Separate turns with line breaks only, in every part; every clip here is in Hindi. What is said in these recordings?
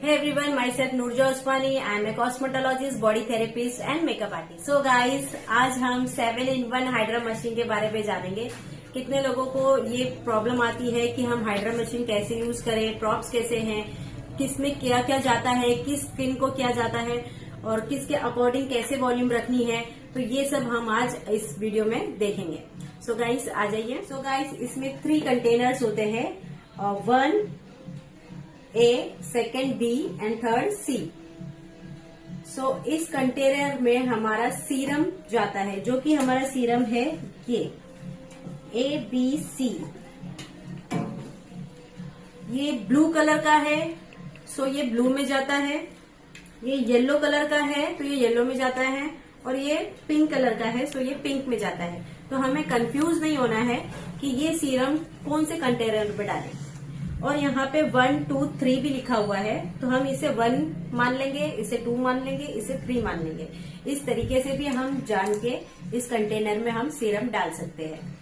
Hey everyone, myself Nurja Usmani. I am a cosmetologist, body therapist and makeup artist. So guys, आज हम 7-in-1 हाइड्रा मशीन के बारे में जानेंगे। कितने लोगों को ये प्रॉब्लम आती है कि हम हाइड्रा मशीन कैसे यूज करें, प्रॉप्स कैसे हैं, किसमें क्या क्या जाता है, किस स्किन को क्या जाता है और किसके अकॉर्डिंग कैसे वॉल्यूम रखनी है, तो ये सब हम आज इस वीडियो में देखेंगे। सो गाइस आ जाइए। सो गाइस इसमें 3 कंटेनर्स होते हैं, 1 A, second B and third C। सो इस कंटेनर में हमारा सीरम जाता है, जो कि हमारा सीरम है ये ABC। ये ब्लू कलर का है, सो ये ब्लू में जाता है। ये येलो कलर का है तो ये येलो में जाता है, और ये पिंक कलर का है सो ये पिंक में जाता है। तो हमें कंफ्यूज नहीं होना है कि ये सीरम कौन से कंटेनर में डालें। और यहाँ पे 1, 2, 3 भी लिखा हुआ है, तो हम इसे 1 मान लेंगे, इसे 2 मान लेंगे, इसे 3 मान लेंगे। इस तरीके से भी हम जान के इस कंटेनर में हम सीरम डाल सकते हैं।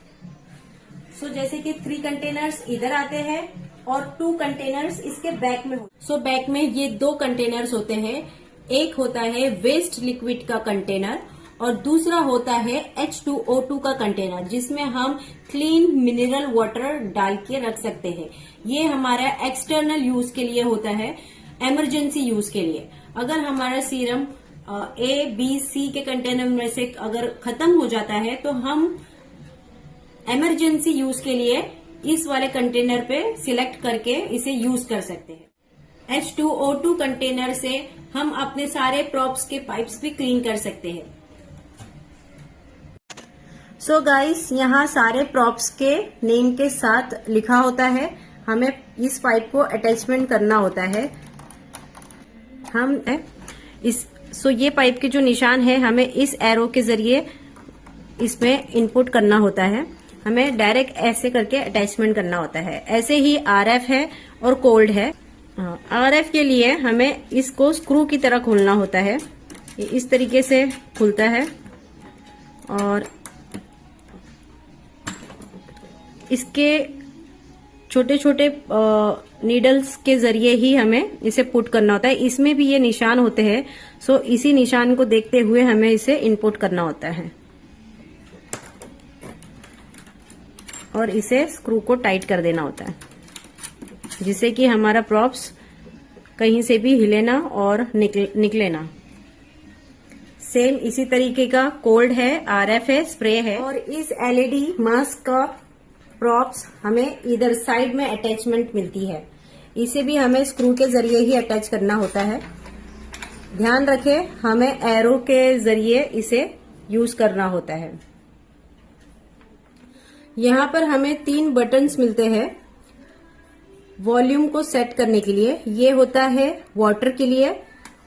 सो जैसे कि 3 कंटेनर्स इधर आते हैं और 2 कंटेनर्स इसके बैक में होते हैं। सो बैक में ये 2 कंटेनर्स होते हैं। एक होता है वेस्ट लिक्विड का कंटेनर और दूसरा होता है H2O2 का कंटेनर, जिसमें हम क्लीन मिनरल वाटर डाल के रख सकते हैं। ये हमारा एक्सटर्नल यूज के लिए होता है, इमरजेंसी यूज के लिए। अगर हमारा सीरम A, B, C के कंटेनर में से अगर खत्म हो जाता है तो हम इमरजेंसी यूज के लिए इस वाले कंटेनर पे सिलेक्ट करके इसे यूज कर सकते हैं। H2O2 कंटेनर से हम अपने सारे प्रॉप्स के पाइप्स भी क्लीन कर सकते हैं। सो गाइस यहाँ सारे प्रॉप्स के नेम के साथ लिखा होता है। हमें इस पाइप को अटैचमेंट करना होता है। ये पाइप के जो निशान है हमें इस एरो के जरिए इसमें इनपुट करना होता है। हमें डायरेक्ट ऐसे करके अटैचमेंट करना होता है। ऐसे ही RF है और कोल्ड है। RF के लिए हमें इसको स्क्रू की तरह खोलना होता है। ये इस तरीके से खुलता है और इसके छोटे छोटे नीडल्स के जरिए ही हमें इसे पुट करना होता है। इसमें भी ये निशान होते हैं, सो इसी निशान को देखते हुए हमें इसे इनपुट करना होता है और इसे स्क्रू को टाइट कर देना होता है, जिससे कि हमारा प्रॉप्स कहीं से भी हिले ना और निकले ना। सेम इसी तरीके का कोल्ड है, RF है, स्प्रे है। और इस LED मास्क का प्रॉप्स हमें इधर साइड में अटैचमेंट मिलती है। इसे भी हमें स्क्रू के जरिए ही अटैच करना होता है। ध्यान रखें, हमें एरो के जरिए इसे यूज करना होता है। यहाँ पर हमें 3 बटन्स मिलते हैं वॉल्यूम को सेट करने के लिए। ये होता है वाटर के लिए,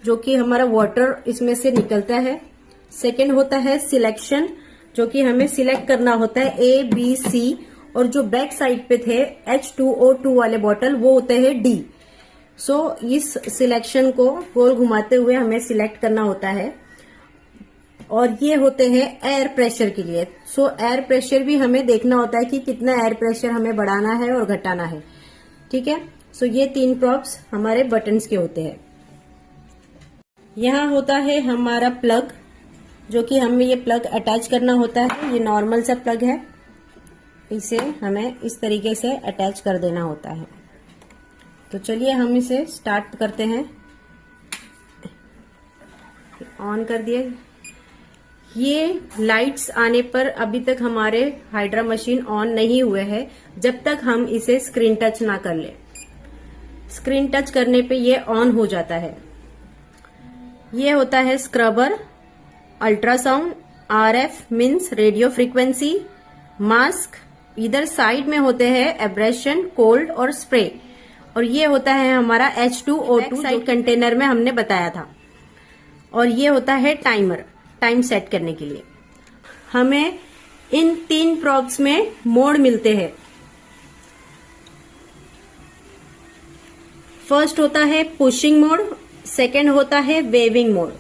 जो कि हमारा वाटर इसमें से निकलता है। सेकंड होता है सिलेक्शन, जो कि हमें सिलेक्ट करना होता है A, B, C, और जो बैक साइड पे थे H2O2 वाले बॉटल वो होते हैं D। सो इस सिलेक्शन को गोल घुमाते हुए हमें सिलेक्ट करना होता है। और ये होते हैं एयर प्रेशर के लिए। सो एयर प्रेशर भी हमें देखना होता है कि कितना एयर प्रेशर हमें बढ़ाना है और घटाना है। ठीक है, सो ये 3 प्रॉप्स हमारे बटन्स के होते हैं। यहाँ होता है हमारा प्लग, जो कि हमें ये प्लग अटैच करना होता है। ये नॉर्मल सा प्लग है, इसे हमें इस तरीके से अटैच कर देना होता है। तो चलिए हम इसे स्टार्ट करते हैं। ऑन कर दिए। ये लाइट्स आने पर अभी तक हमारे हाइड्रा मशीन ऑन नहीं हुए हैं, जब तक हम इसे स्क्रीन टच ना कर ले। स्क्रीन टच करने पे ये ऑन हो जाता है। ये होता है scrubber, ultrasound, RF means radio frequency, mask. इधर साइड में होते हैं एब्रेशन, कोल्ड और स्प्रे। और ये होता है हमारा H2O2 साइड कंटेनर में हमने बताया था। और ये होता है टाइमर, टाइम सेट करने के लिए। हमें इन 3 प्रॉप्स में मोड मिलते हैं। फर्स्ट होता है पुशिंग मोड, सेकंड होता है वेविंग मोड।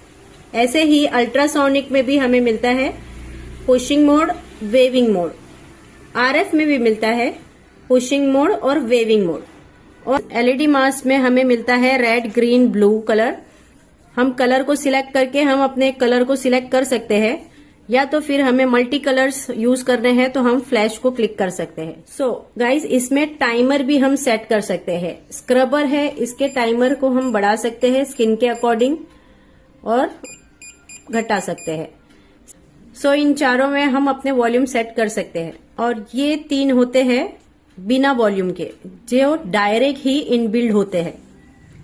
ऐसे ही अल्ट्रासोनिक में भी हमें मिलता है pushing mode, waving mode. RF में भी मिलता है पुशिंग मोड और वेविंग मोड। और एलईडी मास्क में हमें मिलता है रेड, ग्रीन, ब्लू कलर। हम कलर को सिलेक्ट करके हम अपने कलर को सिलेक्ट कर सकते हैं, या तो फिर हमें मल्टी कलर्स यूज करने हैं तो हम फ्लैश को क्लिक कर सकते हैं। सो गाइज, इसमें टाइमर भी हम सेट कर सकते हैं। स्क्रबर है, इसके टाइमर को हम बढ़ा सकते हैं स्किन के अकॉर्डिंग और घटा सकते हैं। सो इन चारों में हम अपने वॉल्यूम सेट कर सकते हैं। और ये 3 होते हैं बिना वॉल्यूम के, जो डायरेक्ट ही इनबिल्ड होते हैं।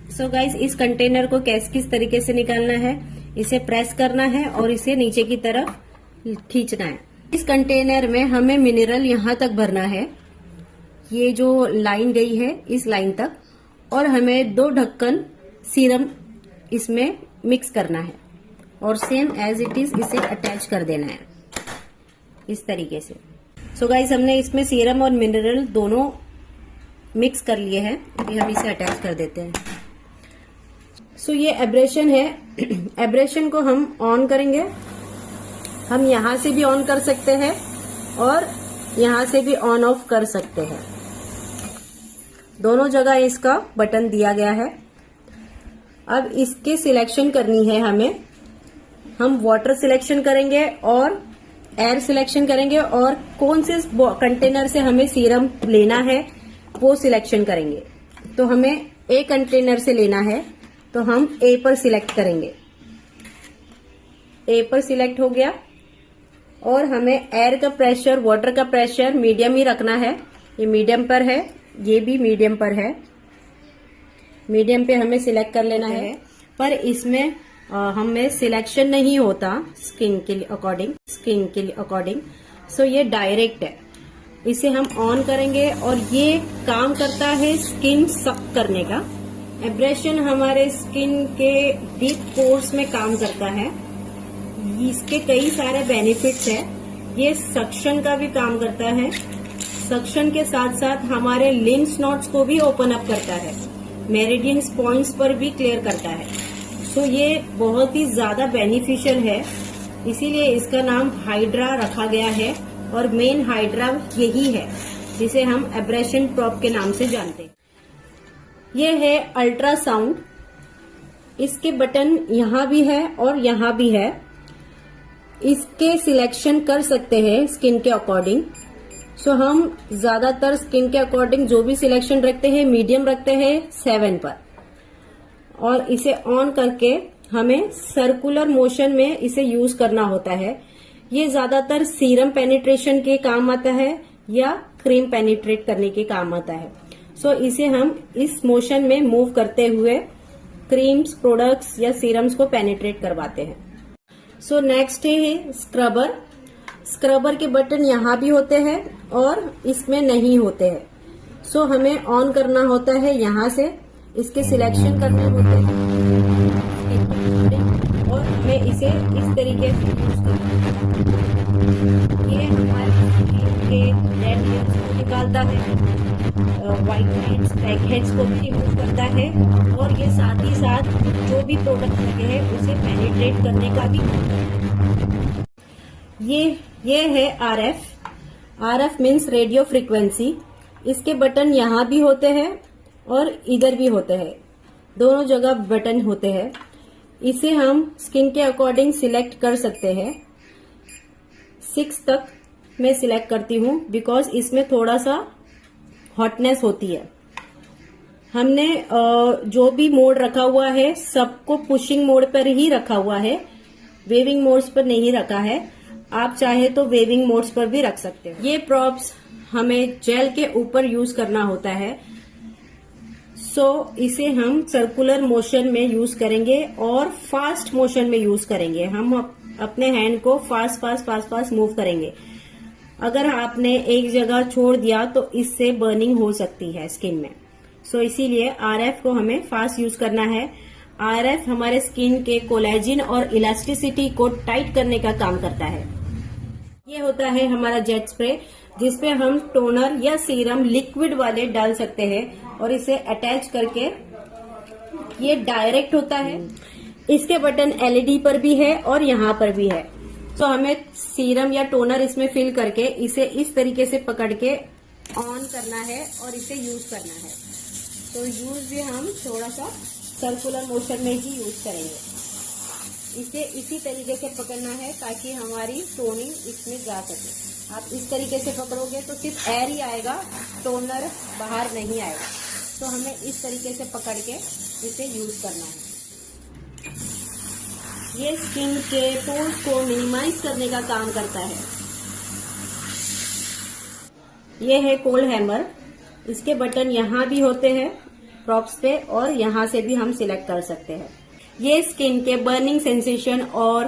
सो गाइज, इस कंटेनर को किस तरीके से निकालना है, इसे प्रेस करना है और इसे नीचे की तरफ खींचना है। इस कंटेनर में हमें मिनरल यहां तक भरना है, ये जो लाइन गई है इस लाइन तक, और हमें 2 ढक्कन सीरम इसमें मिक्स करना है और सेम एज इट इज इसे अटैच कर देना है इस तरीके से। सो गाइस, हमने इसमें सीरम और मिनरल दोनों मिक्स कर लिए हैं। अभी हम इसे अटैच कर देते हैं। सो ये एब्रेशन है, एब्रेशन को हम ऑन करेंगे। हम यहां से भी ऑन कर सकते हैं और यहां से भी ऑन ऑफ कर सकते हैं। दोनों जगह इसका बटन दिया गया है। अब इसके सिलेक्शन करनी है हमें। हम वाटर सिलेक्शन करेंगे और एयर सिलेक्शन करेंगे और कौन से कंटेनर से हमें सीरम लेना है वो सिलेक्शन करेंगे। तो हमें ए कंटेनर से लेना है तो हम ए पर सिलेक्ट करेंगे। ए पर सिलेक्ट हो गया और हमें एयर का प्रेशर, वाटर का प्रेशर मीडियम ही रखना है। ये मीडियम पर है, ये भी मीडियम पर है। मीडियम पे हमें सिलेक्ट कर लेना है। पर इसमें हमें सिलेक्शन नहीं होता स्किन के अकॉर्डिंग। सो ये डायरेक्ट है। इसे हम ऑन करेंगे और ये काम करता है स्किन सक करने का। एब्रेशन हमारे स्किन के डीप पोर्स में काम करता है। इसके कई सारे बेनिफिट्स हैं। ये सक्शन का भी काम करता है। सक्शन के साथ साथ हमारे लिम्फ नोड्स को भी ओपन अप करता है। मेरिडियन पॉइंट्स पर भी क्लियर करता है। सो ये बहुत ही ज्यादा बेनिफिशियल है, इसीलिए इसका नाम हाइड्रा रखा गया है। और मेन हाइड्रा यही है जिसे हम एब्रेशन प्रॉप के नाम से जानते हैं। ये है अल्ट्रासाउंड। इसके बटन यहाँ भी है और यहाँ भी है। इसके सिलेक्शन कर सकते हैं स्किन के अकॉर्डिंग। सो हम ज्यादातर स्किन के अकॉर्डिंग जो भी सिलेक्शन रखते हैं, मीडियम रखते हैं 7 पर। और इसे ऑन करके हमें सर्कुलर मोशन में इसे यूज करना होता है। ये ज्यादातर सीरम पेनिट्रेशन के काम आता है या क्रीम पेनिट्रेट करने के काम आता है। सो इसे हम इस मोशन में मूव करते हुए क्रीम्स, प्रोडक्ट्स या सीरम्स को पेनिट्रेट करवाते हैं। सो नेक्स्ट है स्क्रबर। स्क्रबर के बटन यहाँ भी होते हैं और इसमें नहीं होते हैं। सो हमें ऑन करना होता है यहाँ से, इसके सिलेक्शन करने होते हैं और हमें इसे इस तरीके से यूज करना है। ये हमारे के रेड हेड्स को निकालता है, व्हाइट हेड्स, ब्लैक हेड्स को भी रिमूव करता है और ये साथ ही साथ जो भी प्रोडक्ट लगे हैं उसे पेनिट्रेट करने का भी काम करता है। ये है RF. RF means radio frequency. इसके बटन यहाँ भी होते हैं और इधर भी होते हैं, दोनों जगह बटन होते हैं। इसे हम स्किन के अकॉर्डिंग सिलेक्ट कर सकते हैं। 6 तक मैं सिलेक्ट करती हूँ बिकॉज इसमें थोड़ा सा हॉटनेस होती है। हमने जो भी मोड रखा हुआ है सबको पुशिंग मोड पर ही रखा हुआ है, वेविंग मोड्स पर नहीं रखा है। आप चाहे तो वेविंग मोड्स पर भी रख सकते हैं। ये प्रॉप्स हमें जेल के ऊपर यूज करना होता है। सो इसे हम सर्कुलर मोशन में यूज करेंगे और फास्ट मोशन में यूज करेंगे। हम अपने हैंड को फास्ट मूव करेंगे। अगर आपने एक जगह छोड़ दिया तो इससे बर्निंग हो सकती है स्किन में। सो इसीलिए आरएफ को हमें फास्ट यूज करना है। आरएफ हमारे स्किन के कोलेजिन और इलास्टिसिटी को टाइट करने का काम करता है। ये होता है हमारा जेट स्प्रे, जिसपे हम टोनर या सीरम लिक्विड वाले डाल सकते हैं और इसे अटैच करके ये डायरेक्ट होता है। इसके बटन एलईडी पर भी है और यहाँ पर भी है। तो हमें सीरम या टोनर इसमें फिल करके इसे इस तरीके से पकड़ के ऑन करना है और इसे यूज करना है। तो यूज भी हम थोड़ा सा सर्कुलर मोशन में ही यूज करेंगे। इसे इसी तरीके से पकड़ना है ताकि हमारी टोनिंग इसमें जा सके। आप इस तरीके से पकड़ोगे तो सिर्फ एयर ही आएगा, टोनर बाहर नहीं आएगा। तो हमें इस तरीके से पकड़ के इसे यूज करना है। ये स्किन के पोर्स को मिनिमाइज करने का काम करता है। ये है कोल्ड हैमर। इसके बटन यहाँ भी होते हैं प्रॉप्स पे और यहाँ से भी हम सिलेक्ट कर सकते हैं। ये स्किन के बर्निंग सेंसेशन और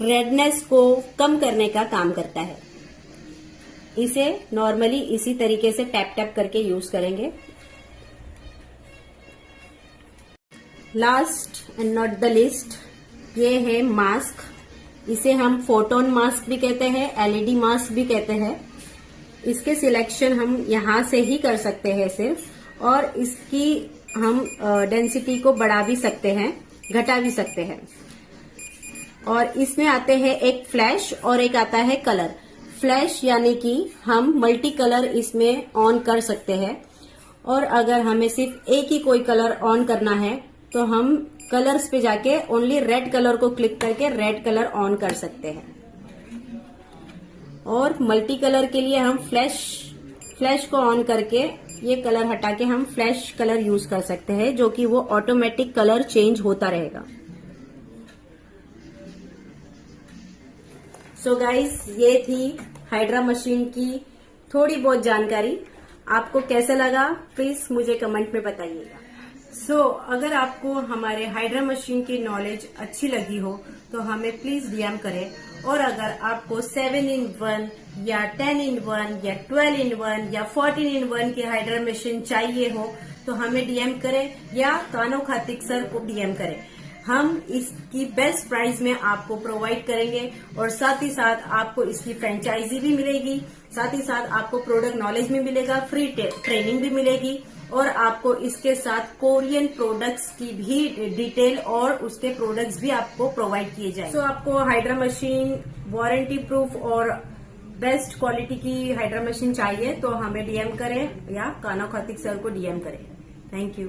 रेडनेस को कम करने का काम करता है। इसे नॉर्मली इसी तरीके से टैप टैप करके यूज करेंगे। Last and not the list, ये है मास्क। इसे हम फोटोन मास्क भी कहते हैं, एलईडी मास्क भी कहते हैं। इसके सिलेक्शन हम यहाँ से ही कर सकते हैं सिर्फ, और इसकी हम डेंसिटी को बढ़ा भी सकते हैं, घटा भी सकते हैं। और इसमें आते हैं एक फ्लैश और एक आता है कलर। फ्लैश यानी कि हम मल्टी कलर इसमें ऑन कर सकते हैं, और अगर हमें सिर्फ एक ही कोई कलर ऑन करना है तो हम कलर्स पे जाके ओनली रेड कलर को क्लिक करके रेड कलर ऑन कर सकते हैं। और मल्टी कलर के लिए हम फ्लैश को ऑन करके ये कलर हटा के हम फ्लैश कलर यूज कर सकते हैं, जो कि वो ऑटोमेटिक कलर चेंज होता रहेगा। सो गाइस, ये थी हाइड्रा मशीन की थोड़ी बहुत जानकारी। आपको कैसा लगा प्लीज मुझे कमेंट में बताइएगा। अगर आपको हमारे हाइड्रा मशीन की नॉलेज अच्छी लगी हो तो हमें प्लीज डीएम करें। और अगर आपको 7-in-1 या 10-in-1 या 12-in-1 या 14-in-1 की हाइड्रा मशीन चाहिए हो तो हमें डीएम करें या कानो खातिक सर को डीएम करें। हम इसकी बेस्ट प्राइस में आपको प्रोवाइड करेंगे, और साथ ही साथ आपको इसकी फ्रेंचाइजी भी मिलेगी। साथ ही साथ आपको प्रोडक्ट नॉलेज भी मिलेगा, फ्री ट्रेनिंग भी मिलेगी, और आपको इसके साथ कोरियन प्रोडक्ट्स की भी डिटेल और उसके प्रोडक्ट्स भी आपको प्रोवाइड किए जाएंगे। आपको हाइड्रा मशीन वारंटी प्रूफ और बेस्ट क्वालिटी की हाइड्रा मशीन चाहिए तो हमें डीएम करें या कानो खातिक सर को डीएम करें। Thank you.